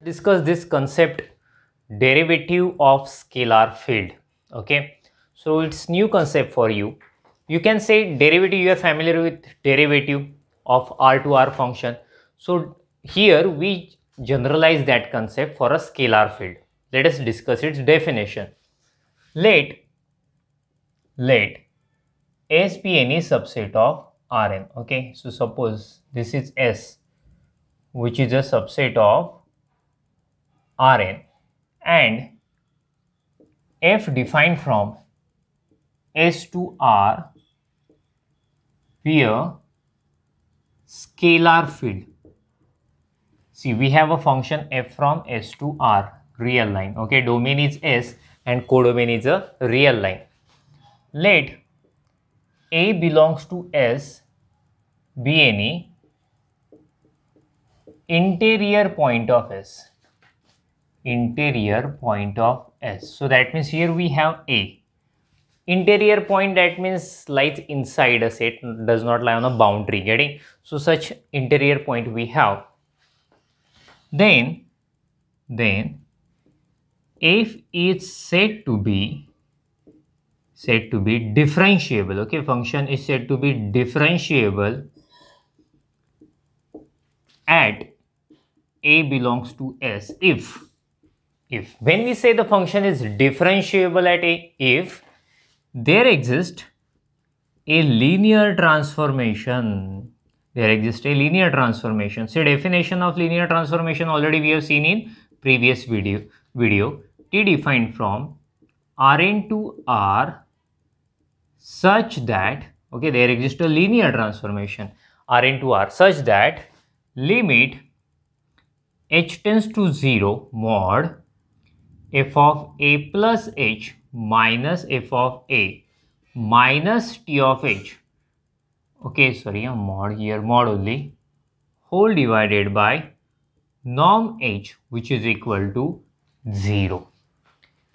Discuss this concept, derivative of scalar field. Okay, so it's new concept for you. You can say derivative, you are familiar with derivative of r to r function. So here we generalize that concept for a scalar field. Let us discuss its definition. Let S be any subset of Rn. Okay, so suppose this is S, which is a subset of Rn, and f defined from S to R be a scalar field. See, we have a function f from S to R, real line. Okay, domain is S and codomain is a real line. Let A belongs to S be any interior point of S. Interior point of S. So that means here we have A. Interior point, that means lies inside a set, does not lie on a boundary. Getting? So such interior point we have. Then if it's said to be differentiable, okay, function is said to be differentiable at A belongs to S. If when we say the function is differentiable at A, if there exists a linear transformation. There exists a linear transformation. So definition of linear transformation already we have seen in previous video. T defined from Rn to R such that, okay, there exists a linear transformation Rn to R such that limit h tends to 0 mod f of a plus h minus f of a minus t of h, okay, sorry, a mod here, mod only, whole divided by norm h, which is equal to 0.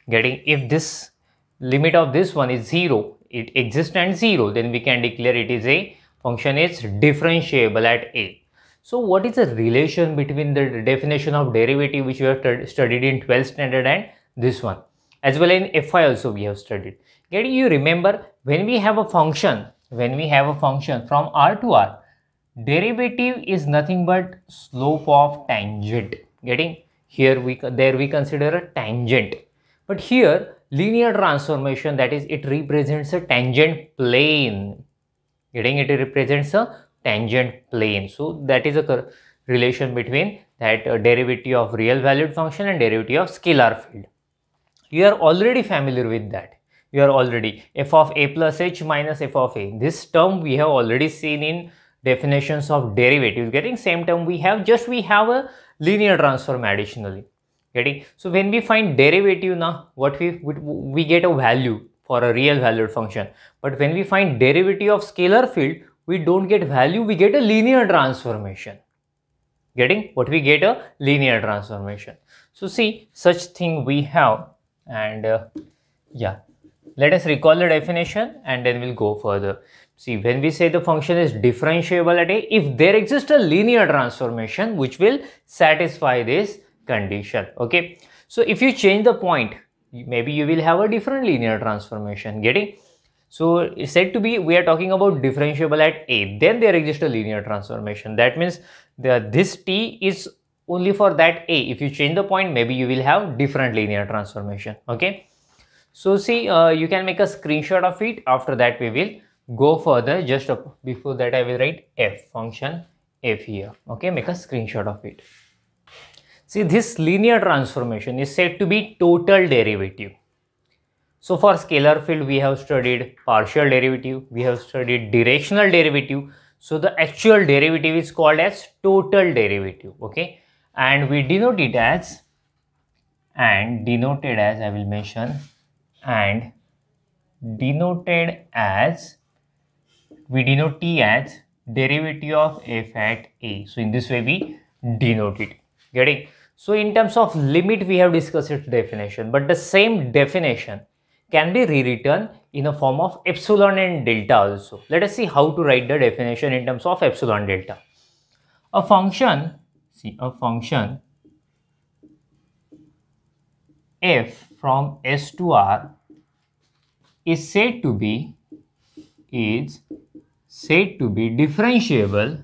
Getting? If this limit of this one is 0, it exists and 0, then we can declare it is a function is differentiable at A. So what is the relation between the definition of derivative which we have studied in 12th standard and this one? As well in FI also we have studied. Getting? You remember when we have a function from R to R, derivative is nothing but slope of tangent. Getting? Here we consider a tangent. But here linear transformation, that is, it represents a tangent plane. Getting? It represents a tangent plane. So that is a relation between that derivative of real valued function and derivative of scalar field. You are already familiar with that. You are already f of a plus h minus f of a. This term we have already seen in definitions of derivatives. Getting? Same term we have, just we have a linear transform additionally. Getting? So when we find derivative now, what we get a value for a real valued function. But when we find derivative of scalar field, we don't get value, we get a linear transformation. Getting? What we get? A linear transformation. So see, such thing we have, and yeah, let us recall the definition and then we'll go further. See, when we say the function is differentiable at A, if there exists a linear transformation which will satisfy this condition. Okay, so if you change the point, maybe you will have a different linear transformation. Getting? So it's said to be, we are talking about differentiable at A, then there exists a linear transformation. That means this t is only for that A. If you change the point, maybe you will have different linear transformation. Okay, so see, you can make a screenshot of it. After that we will go further. Just before that I will write f, function f here. Okay, make a screenshot of it. See, this linear transformation is said to be total derivative. So for scalar field we have studied partial derivative, we have studied directional derivative. So the actual derivative is called as total derivative. Okay, and we denote it as, and denoted as, I will mention, and denoted as, we denote t as derivative of f at A. So in this way we denote it. Getting? So in terms of limit we have discussed its definition, but the same definition can be rewritten in a form of epsilon and delta also. Let us see how to write the definition in terms of epsilon delta. A function, see, a function f from S to R is said to be differentiable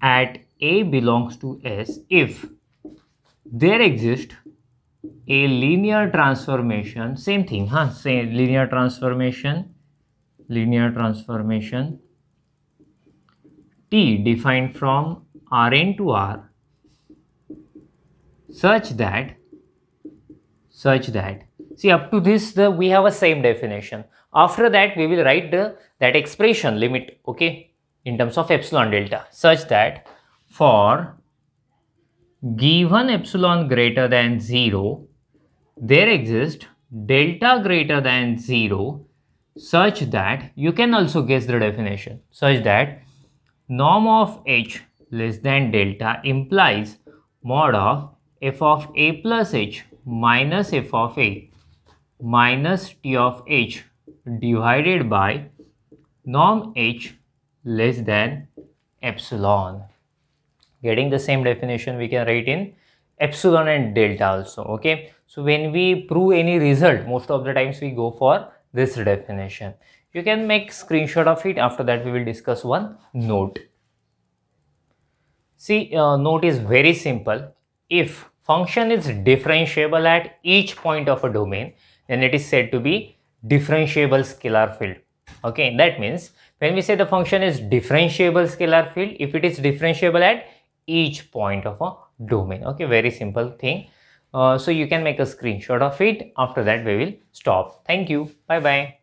at A belongs to S if there exists a linear transformation, same thing, same linear transformation T defined from Rn to R such that see, up to this we have a same definition. After that we will write that expression limit, okay, in terms of epsilon delta, such that for given epsilon greater than 0 there exists delta greater than 0 such that, you can also guess the definition, such that norm of h less than delta implies mod of f of a plus h minus f of a minus t of h divided by norm h less than epsilon. Getting the same definition we can write in epsilon and delta also, okay. So when we prove any result, most of the times we go for this definition. You can make screenshot of it. After that we will discuss one note. See, note is very simple. If function is differentiable at each point of a domain, then it is said to be differentiable scalar field. Okay, that means when we say the function is differentiable scalar field, if it is differentiable at each point of a domain. Okay, very simple thing. So you can make a screenshot of it. After that we will stop. Thank you. Bye bye.